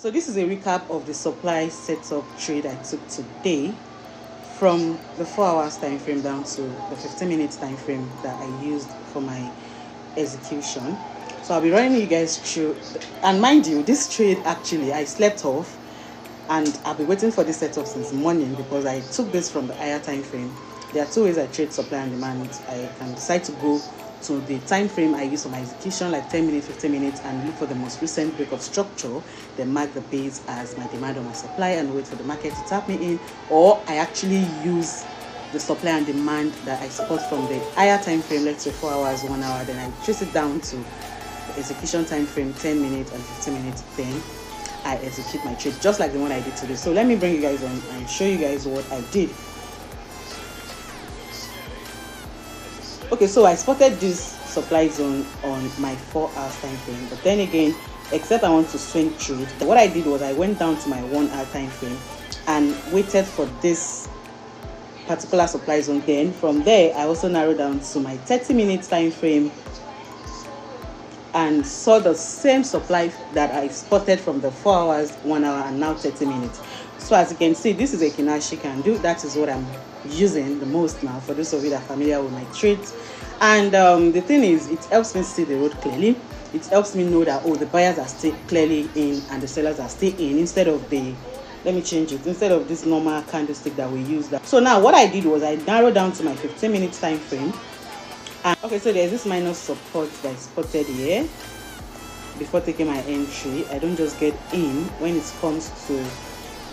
So this is a recap of the supply setup trade I took today, from the 4 hours time frame down to the 15 minutes time frame that I used for my execution. So I'll be running you guys through, and mind you, this trade actually I slept off, and I've been waiting for this setup since morning because I took this from the higher time frame. There are two ways I trade supply and demand. I can decide to go to the time frame I use for my execution, like 10 minutes, 15 minutes, and look for the most recent break of structure, then mark the base as my demand or my supply and wait for the market to tap me in. Or I actually use the supply and demand that I support from the higher time frame, let's say 4 hours, 1 hour, then I trace it down to the execution time frame, 10 minutes and 15 minutes, then I execute my trade just like the one I did today. So let me bring you guys on and show you guys what I did. Okay, so I spotted this supply zone on my 4 hours time frame, but then again, except I want to swing trade, what I did was I went down to my 1 hour time frame and waited for this particular supply zone. Then from there I also narrowed down to my 30 minutes time frame and saw the same supply that I spotted from the 4 hours, 1 hour, and now 30 minutes. So as you can see, this is a Kinashi candle. That is what I'm using the most now, for those of you that are familiar with my trades. And the thing is, it helps me see the road clearly. It helps me know that, oh, the buyers are still clearly in and the sellers are still in, instead of the, let me change it, instead of this normal candlestick that we use. So now what I did was I narrowed down to my 15 minutes time frame. And okay, so there's this minor support that is spotted here. Before taking my entry, I don't just get in when it comes to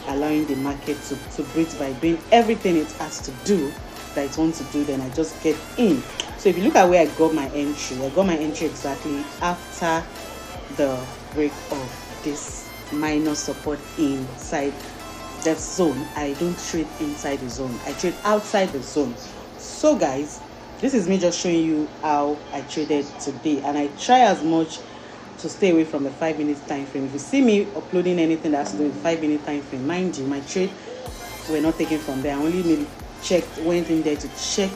allowing the market to breathe by doing everything it has to do that it wants to do, then I just get in. So if you look at where I got my entry exactly after the break of this minor support inside that zone. I don't trade inside the zone, I trade outside the zone. So guys, this is me just showing you how I traded today, and I try as much to stay away from the 5 minutes time frame. If you see me uploading anything that has to do with 5 minute time frame, mind you, my trade were not taken from there. I only maybe went in there to check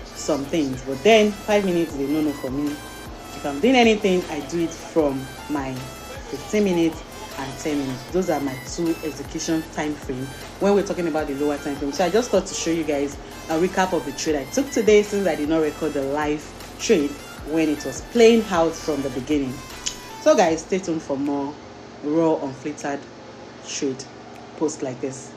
some things, but then 5 minutes is a no-no for me. If I'm doing anything, I do it from my 15 minutes and 10 minutes. Those are my two execution time frame when we're talking about the lower time frame. So I just thought to show you guys a recap of the trade I took today, since I did not record the live trade when it was playing out from the beginning. So guys, stay tuned for more raw unfiltered trade posts like this.